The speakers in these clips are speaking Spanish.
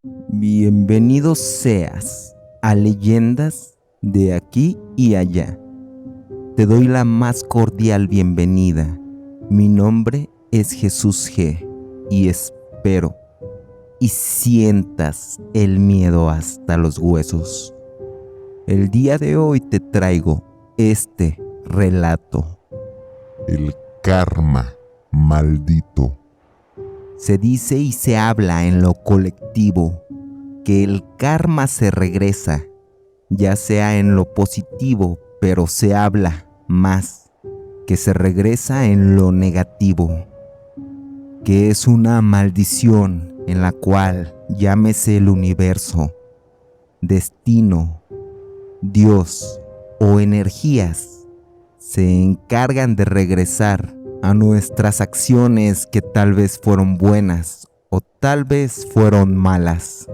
Bienvenido seas a Leyendas de aquí y allá. Te doy la más cordial bienvenida. Mi nombre es Jesús G. y espero y sientas el miedo hasta los huesos. El día de hoy te traigo este relato. El karma maldito. Se dice y se habla en lo colectivo que el karma se regresa, ya sea en lo positivo, pero se habla más que se regresa en lo negativo, que es una maldición en la cual, llámese el universo, destino, Dios o energías, se encargan de regresar a nuestras acciones que tal vez fueron buenas o tal vez fueron malas,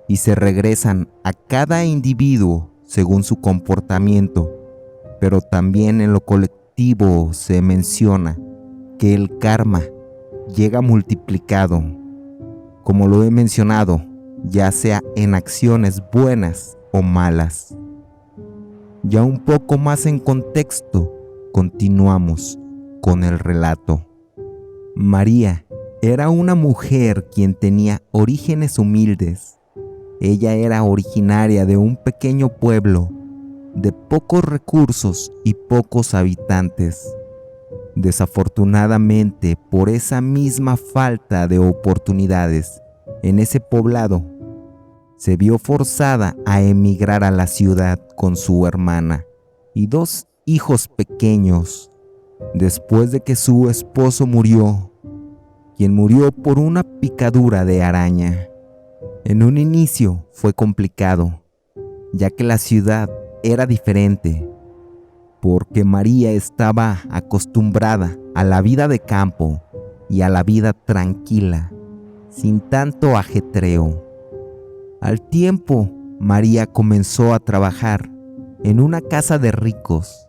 y se regresan a cada individuo según su comportamiento, pero también en lo colectivo se menciona que el karma llega multiplicado, como lo he mencionado, ya sea en acciones buenas o malas. Ya un poco más en contexto, continuamos con el relato. María era una mujer quien tenía orígenes humildes. Ella era originaria de un pequeño pueblo de pocos recursos y pocos habitantes. Desafortunadamente, por esa misma falta de oportunidades en ese poblado, se vio forzada a emigrar a la ciudad con su hermana y dos hijos pequeños, después de que su esposo murió, quien murió por una picadura de araña. En un inicio fue complicado, ya que la ciudad era diferente, porque María estaba acostumbrada a la vida de campo y a la vida tranquila, sin tanto ajetreo. Al tiempo, María comenzó a trabajar en una casa de ricos,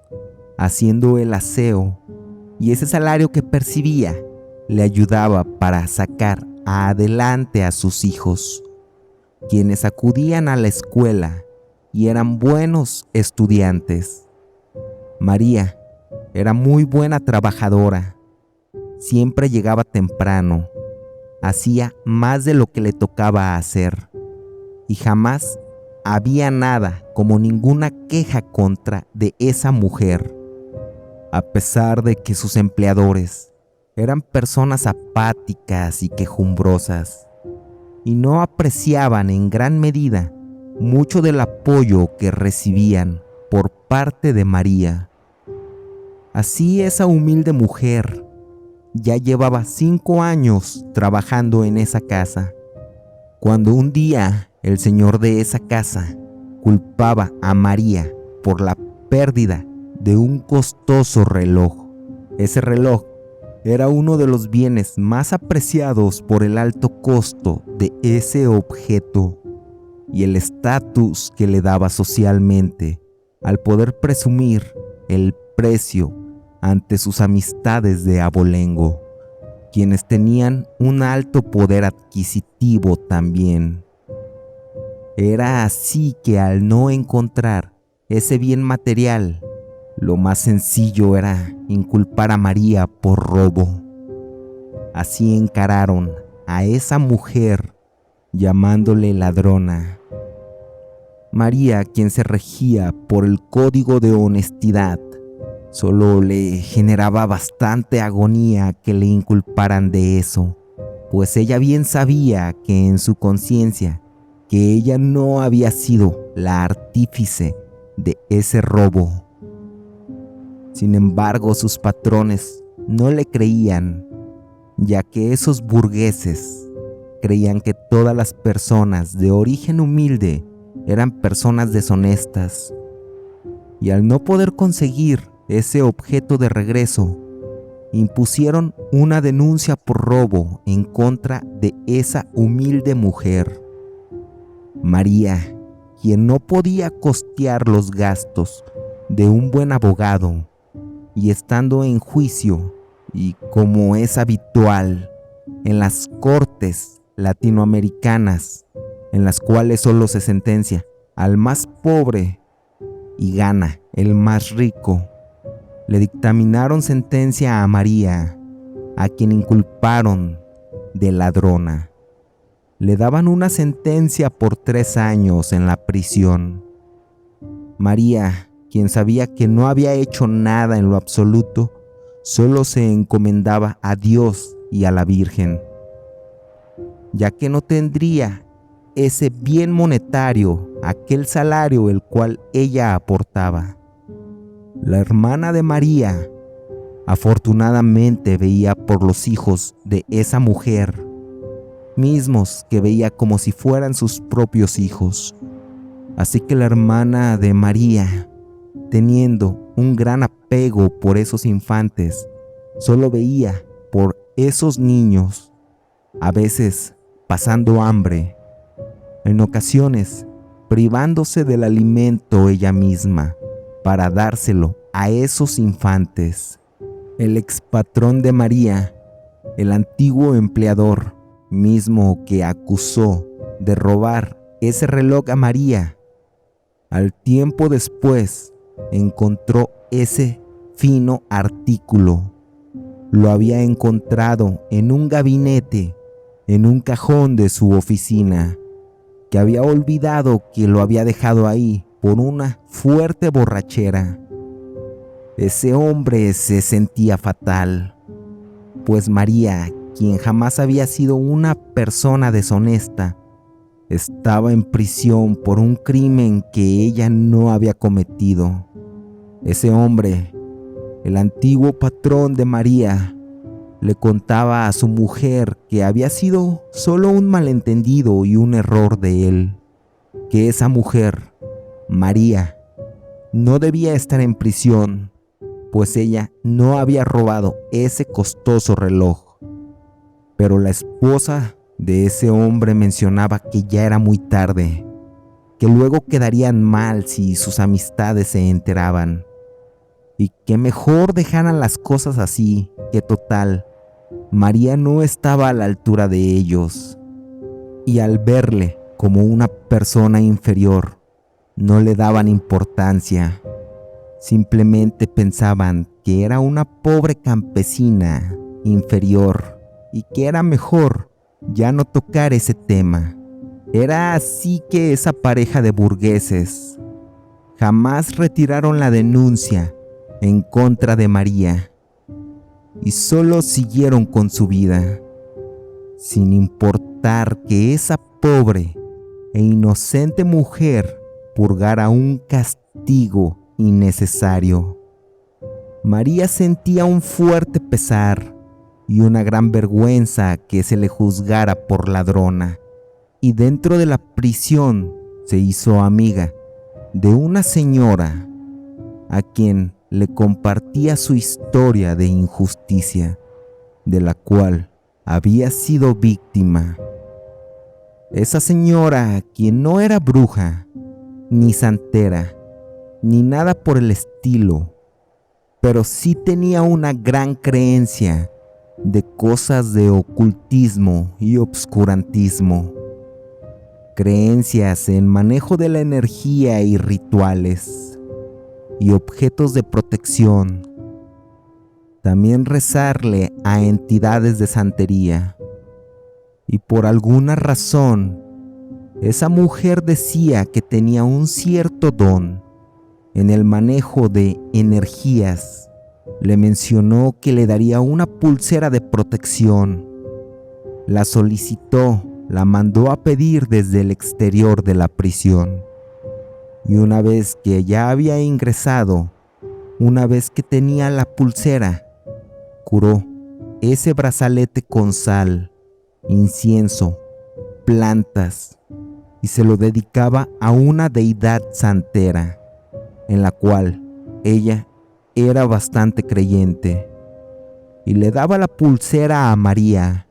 haciendo el aseo, y ese salario que percibía le ayudaba para sacar adelante a sus hijos, quienes acudían a la escuela y eran buenos estudiantes. María era muy buena trabajadora, siempre llegaba temprano, hacía más de lo que le tocaba hacer, y jamás había nada como ninguna queja contra de esa mujer, a pesar de que sus empleadores eran personas apáticas y quejumbrosas, y no apreciaban en gran medida mucho del apoyo que recibían por parte de María. Así esa humilde mujer ya llevaba 5 años trabajando en esa casa, cuando un día el señor de esa casa culpaba a María por la pérdida de un costoso reloj. Ese reloj era uno de los bienes más apreciados por el alto costo de ese objeto y el estatus que le daba socialmente al poder presumir el precio ante sus amistades de abolengo, quienes tenían un alto poder adquisitivo también. Era así que al no encontrar ese bien material, lo más sencillo era inculpar a María por robo. Así encararon a esa mujer llamándole ladrona. María, quien se regía por el código de honestidad, solo le generaba bastante agonía que le inculparan de eso, pues ella bien sabía que en su conciencia que ella no había sido la artífice de ese robo. Sin embargo, sus patrones no le creían, ya que esos burgueses creían que todas las personas de origen humilde eran personas deshonestas, y al no poder conseguir ese objeto de regreso, impusieron una denuncia por robo en contra de esa humilde mujer. María, quien no podía costear los gastos de un buen abogado, y estando en juicio, y como es habitual en las cortes latinoamericanas, en las cuales solo se sentencia al más pobre y gana el más rico. Le dictaminaron sentencia a María, a quien inculparon de ladrona. Le daban una sentencia por 3 años en la prisión. María, quien sabía que no había hecho nada en lo absoluto, solo se encomendaba a Dios y a la Virgen, ya que no tendría ese bien monetario, aquel salario el cual ella aportaba. La hermana de María afortunadamente veía por los hijos de esa mujer, mismos que veía como si fueran sus propios hijos. Así que la hermana de María, teniendo un gran apego por esos infantes, solo veía por esos niños, a veces pasando hambre, en ocasiones privándose del alimento ella misma para dárselo a esos infantes. El expatrón de María, el antiguo empleador, mismo que acusó de robar ese reloj a María, al tiempo después encontró ese fino artículo. Lo había encontrado en un gabinete, en un cajón de su oficina, que había olvidado que lo había dejado ahí por una fuerte borrachera. Ese hombre se sentía fatal, pues María, quien jamás había sido una persona deshonesta, estaba en prisión por un crimen que ella no había cometido. Ese hombre, el antiguo patrón de María, le contaba a su mujer que había sido solo un malentendido y un error de él, que esa mujer, María, no debía estar en prisión, pues ella no había robado ese costoso reloj. Pero la esposa de ese hombre mencionaba que ya era muy tarde, que luego quedarían mal si sus amistades se enteraban, y que mejor dejaran las cosas así, que total, María no estaba a la altura de ellos, y al verle como una persona inferior, no le daban importancia. Simplemente pensaban que era una pobre campesina inferior y que era mejor ya no tocar ese tema. Era así que esa pareja de burgueses jamás retiraron la denuncia en contra de María y solo siguieron con su vida, sin importar que esa pobre e inocente mujer purgara un castigo innecesario. María sentía un fuerte pesar y una gran vergüenza que se le juzgara por ladrona, y dentro de la prisión se hizo amiga de una señora a quien le compartía su historia de injusticia, de la cual había sido víctima. Esa señora, quien no era bruja, ni santera, ni nada por el estilo, pero sí tenía una gran creencia de cosas de ocultismo y obscurantismo, creencias en manejo de la energía y rituales y objetos de protección. También rezarle a entidades de santería. Y por alguna razón, esa mujer decía que tenía un cierto don en el manejo de energías. Le mencionó que le daría una pulsera de protección. La solicitó, la mandó a pedir desde el exterior de la prisión. Y una vez que ya había ingresado, una vez que tenía la pulsera, curó ese brazalete con sal, incienso, plantas, y se lo dedicaba a una deidad santera, en la cual ella era bastante creyente, y le daba la pulsera a María,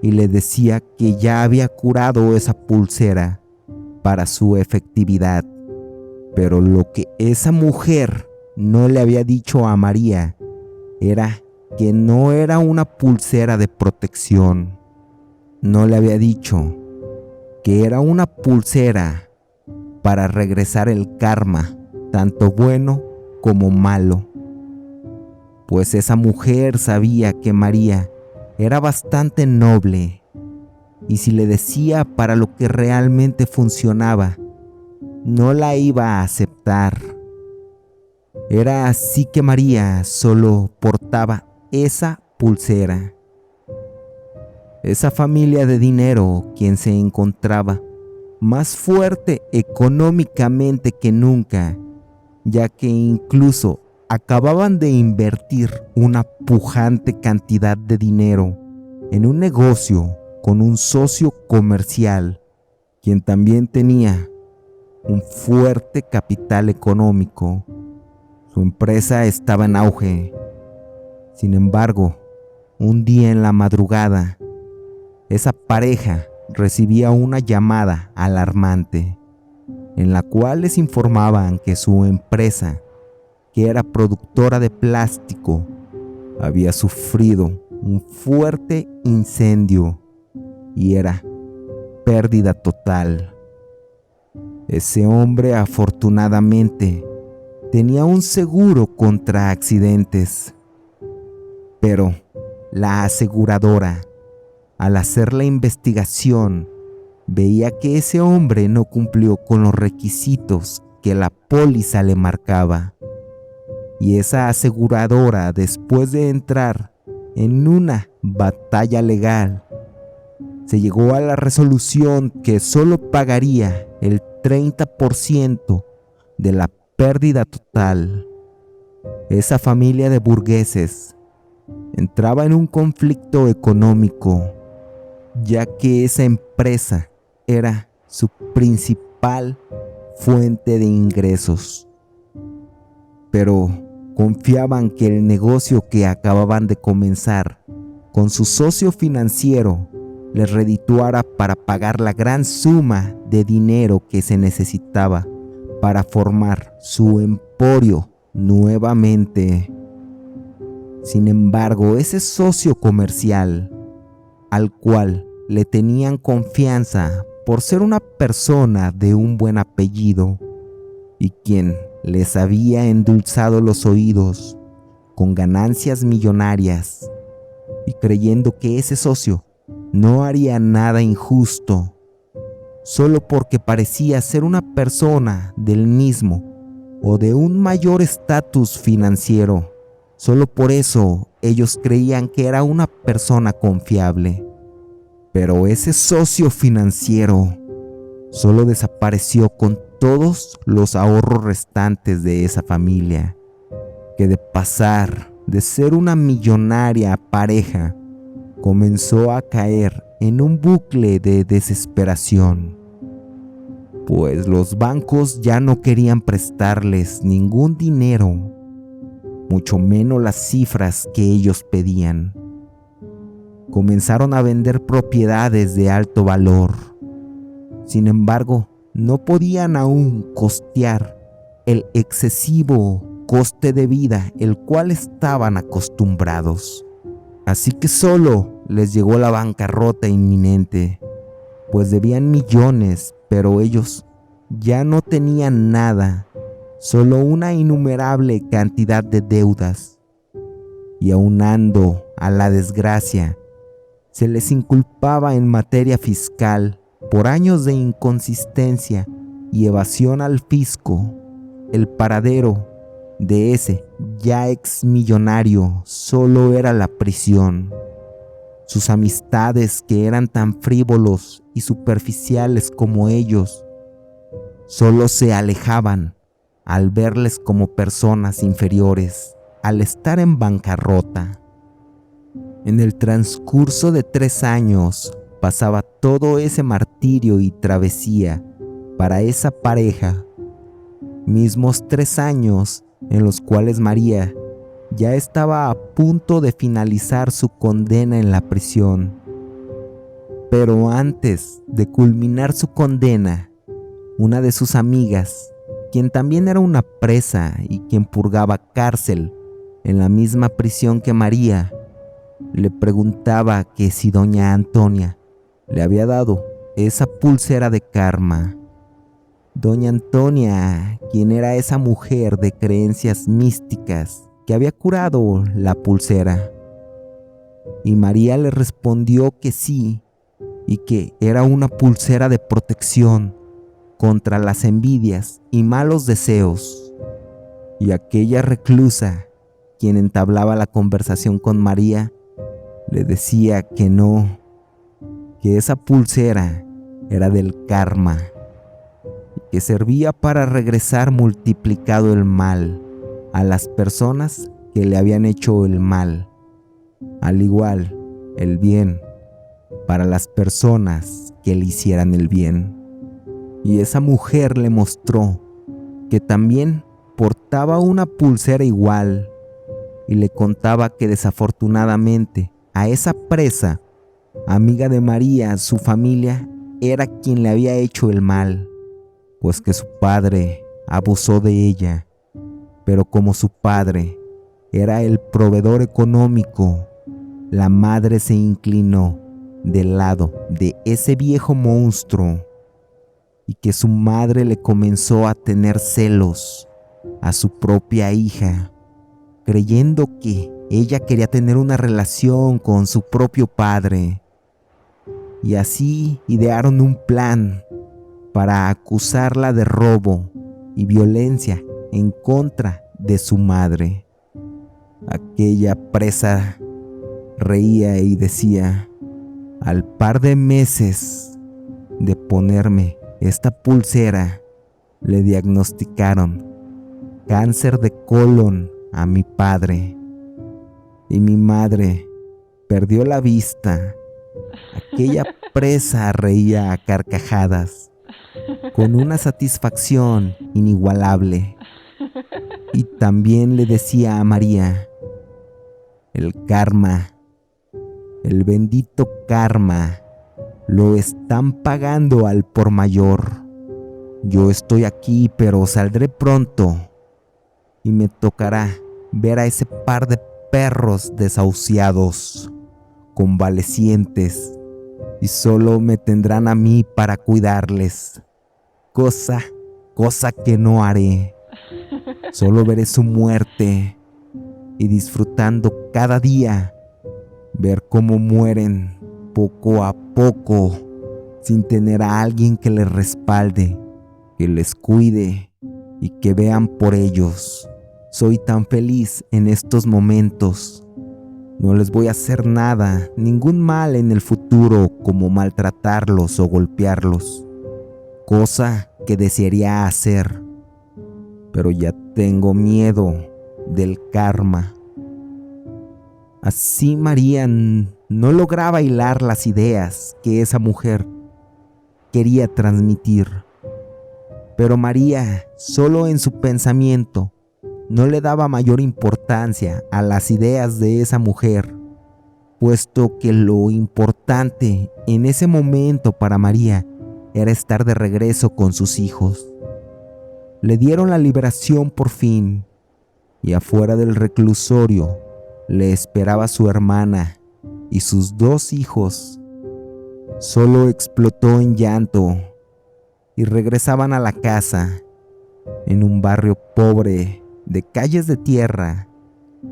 y le decía que ya había curado esa pulsera para su efectividad. Pero lo que esa mujer no le había dicho a María era que no era una pulsera de protección. No le había dicho que era una pulsera para regresar el karma, tanto bueno como malo. Pues esa mujer sabía que María era bastante noble, y si le decía para lo que realmente funcionaba, no la iba a aceptar. Era así que María solo portaba esa pulsera. Esa familia de dinero, quien se encontraba más fuerte económicamente que nunca, ya que incluso acababan de invertir una pujante cantidad de dinero en un negocio con un socio comercial, quien también tenía un fuerte capital económico. Su empresa estaba en auge. Sin embargo, un día en la madrugada, esa pareja recibía una llamada alarmante, en la cual les informaban que su empresa, que era productora de plástico, había sufrido un fuerte incendio y era pérdida total. Ese hombre afortunadamente tenía un seguro contra accidentes, pero la aseguradora, al hacer la investigación, veía que ese hombre no cumplió con los requisitos que la póliza le marcaba. Y esa aseguradora, después de entrar en una batalla legal, se llegó a la resolución que solo pagaría el 30% de la pérdida total. Esa familia de burgueses entraba en un conflicto económico, ya que esa empresa era su principal fuente de ingresos. Pero confiaban que el negocio que acababan de comenzar con su socio financiero les redituara para pagar la gran suma de dinero que se necesitaba para formar su emporio nuevamente. Sin embargo, ese socio comercial, al cual le tenían confianza por ser una persona de un buen apellido y quien les había endulzado los oídos con ganancias millonarias, y creyendo que ese socio no haría nada injusto, solo porque parecía ser una persona del mismo o de un mayor estatus financiero, solo por eso ellos creían que era una persona confiable. Pero ese socio financiero solo desapareció con todos los ahorros restantes de esa familia, que de pasar de ser una millonaria pareja, comenzó a caer en un bucle de desesperación, pues los bancos ya no querían prestarles ningún dinero, mucho menos las cifras que ellos pedían. Comenzaron a vender propiedades de alto valor. Sin embargo, no podían aún costear el excesivo coste de vida el cual estaban acostumbrados. Así que solo les llegó la bancarrota inminente, pues debían millones, pero ellos ya no tenían nada, solo una innumerable cantidad de deudas. Y aunando a la desgracia, se les inculpaba en materia fiscal por años de inconsistencia y evasión al fisco. El paradero de ese ya ex millonario solo era la prisión. Sus amistades, que eran tan frívolos y superficiales como ellos, solo se alejaban al verles como personas inferiores al estar en bancarrota. En el transcurso de 3 años pasaba todo ese martirio y travesía para esa pareja, mismos 3 años en los cuales María ya estaba a punto de finalizar su condena en la prisión. Pero antes de culminar su condena, una de sus amigas, quien también era una presa y quien purgaba cárcel en la misma prisión que María, le preguntaba que si doña Antonia le había dado esa pulsera de karma. Doña Antonia, quien era esa mujer de creencias místicas que había curado la pulsera. Y María le respondió que sí, y que era una pulsera de protección contra las envidias y malos deseos. Y aquella reclusa, quien entablaba la conversación con María, le decía que no, que esa pulsera era del karma, y que servía para regresar multiplicado el mal a las personas que le habían hecho el mal, al igual el bien para las personas que le hicieran el bien. Y esa mujer le mostró que también portaba una pulsera igual y le contaba que desafortunadamente a esa presa, amiga de María, su familia era quien le había hecho el mal, pues que su padre abusó de ella, pero como su padre era el proveedor económico, la madre se inclinó del lado de ese viejo monstruo y que su madre le comenzó a tener celos a su propia hija, creyendo que ella quería tener una relación con su propio padre. Y así idearon un plan para acusarla de robo y violencia en contra de su madre. Aquella presa reía y decía: al par de meses de ponerme esta pulsera, le diagnosticaron cáncer de colon a mi padre y mi madre perdió la vista. Aquella presa reía a carcajadas, con una satisfacción inigualable. Y también le decía a María: el karma, el bendito karma, lo están pagando al por mayor. Yo estoy aquí, pero saldré pronto y me tocará ver a ese par de perros desahuciados, convalecientes, y solo me tendrán a mí para cuidarles. Cosa que no haré. Solo veré su muerte y disfrutando cada día ver cómo mueren poco a poco sin tener a alguien que les respalde, que les cuide y que vean por ellos. Soy tan feliz en estos momentos. No les voy a hacer nada, ningún mal en el futuro, como maltratarlos o golpearlos, cosa que desearía hacer, pero ya tengo miedo del karma. Así María no lograba hilar las ideas que esa mujer quería transmitir. Pero María, solo en su pensamiento, no le daba mayor importancia a las ideas de esa mujer, puesto que lo importante en ese momento para María era estar de regreso con sus hijos. Le dieron la liberación por fin, y afuera del reclusorio le esperaba su hermana y sus 2 hijos. Solo explotó en llanto y regresaban a la casa, en un barrio pobre de calles de tierra,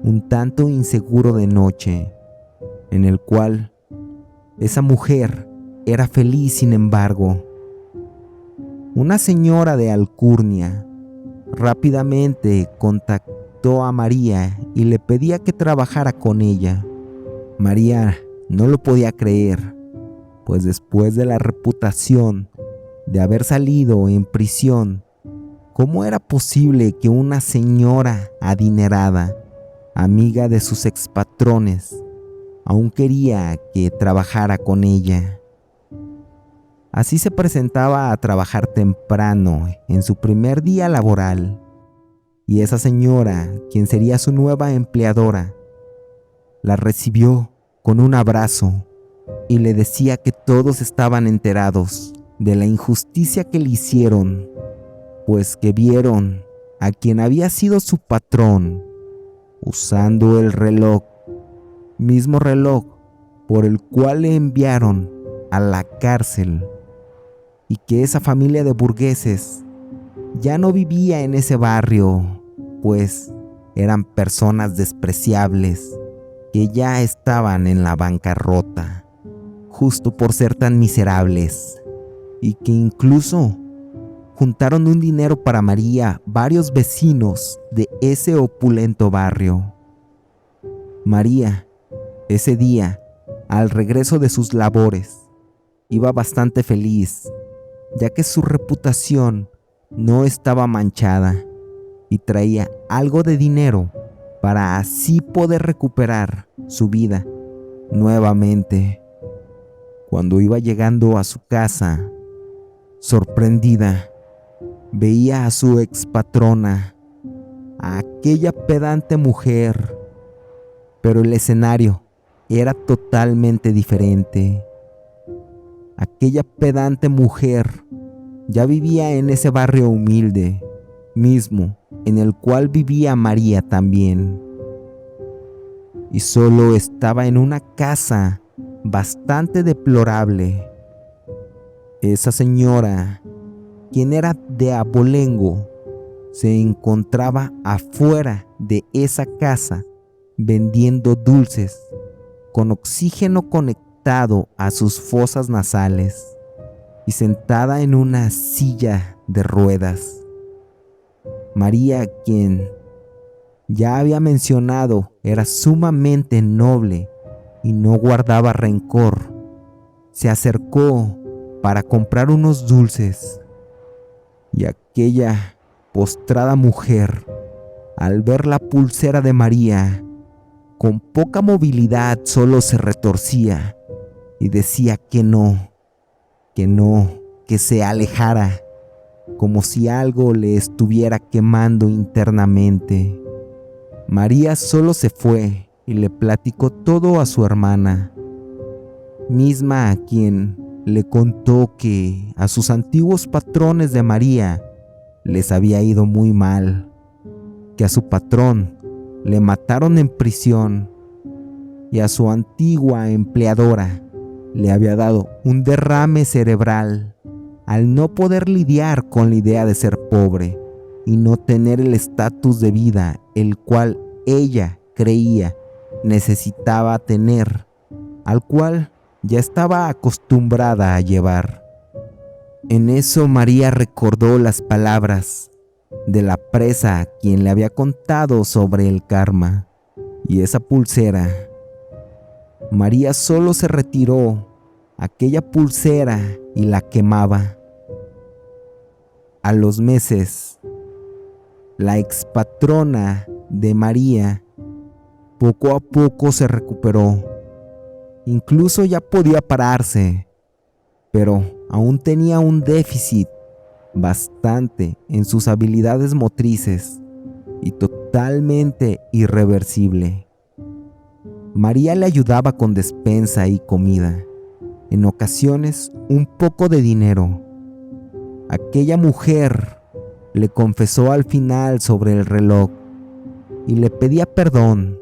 un tanto inseguro de noche, en el cual esa mujer era feliz. Sin embargo, una señora de alcurnia rápidamente contactó a María y le pedía que trabajara con ella. María no lo podía creer, pues después de la reputación de haber salido en prisión, ¿cómo era posible que una señora adinerada, amiga de sus expatrones, aún quería que trabajara con ella? Así se presentaba a trabajar temprano en su primer día laboral, y esa señora, quien sería su nueva empleadora, la recibió con un abrazo y le decía que todos estaban enterados de la injusticia que le hicieron, pues que vieron a quien había sido su patrón usando el reloj, mismo reloj por el cual le enviaron a la cárcel y que esa familia de burgueses ya no vivía en ese barrio, pues eran personas despreciables que ya estaban en la bancarrota, justo por ser tan miserables, y que incluso juntaron un dinero para María varios vecinos de ese opulento barrio. María, ese día, al regreso de sus labores, iba bastante feliz, ya que su reputación no estaba manchada y traía algo de dinero para así poder recuperar su vida nuevamente. Cuando iba llegando a su casa, sorprendida, veía a su expatrona, a aquella pedante mujer, pero el escenario era totalmente diferente. Aquella pedante mujer ya vivía en ese barrio humilde, mismo en el cual vivía María también. Y solo estaba en una casa bastante deplorable. Esa señora, quien era de abolengo, se encontraba afuera de esa casa vendiendo dulces con oxígeno conectado a sus fosas nasales y sentada en una silla de ruedas. María, quien ya había mencionado, era sumamente noble y no guardaba rencor, se acercó para comprar unos dulces, y aquella postrada mujer, al ver la pulsera de María, con poca movilidad solo se retorcía y decía que no, que se alejara, como si algo le estuviera quemando internamente. María solo se fue y le platicó todo a su hermana, misma a quien le contó que a sus antiguos patrones de María les había ido muy mal, que a su patrón le mataron en prisión y a su antigua empleadora le había dado un derrame cerebral al no poder lidiar con la idea de ser pobre y no tener el estatus de vida el cual ella creía necesitaba tener, al cual ya estaba acostumbrada a llevar. En eso María recordó las palabras de la presa a quien le había contado sobre el karma y esa pulsera. María solo se retiró aquella pulsera y la quemaba. A los meses, la expatrona de María poco a poco se recuperó. Incluso ya podía pararse, pero aún tenía un déficit bastante en sus habilidades motrices y totalmente irreversible. María le ayudaba con despensa y comida, en ocasiones un poco de dinero. Aquella mujer le confesó al final sobre el reloj y le pedía perdón.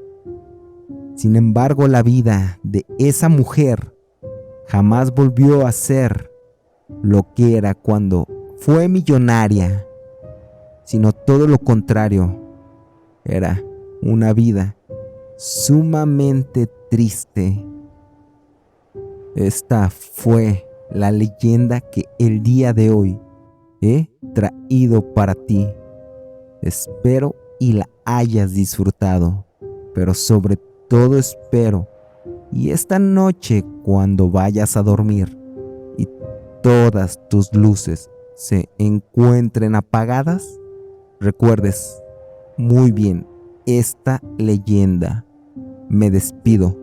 Sin embargo, la vida de esa mujer jamás volvió a ser lo que era cuando fue millonaria, sino todo lo contrario. Era una vida sumamente triste. Esta fue la leyenda que el día de hoy he traído para ti. Espero y la hayas disfrutado, pero sobre todo espero y esta noche cuando vayas a dormir y todas tus luces se encuentren apagadas, recuerdes muy bien esta leyenda. Me despido.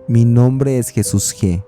Mi nombre es Jesús G.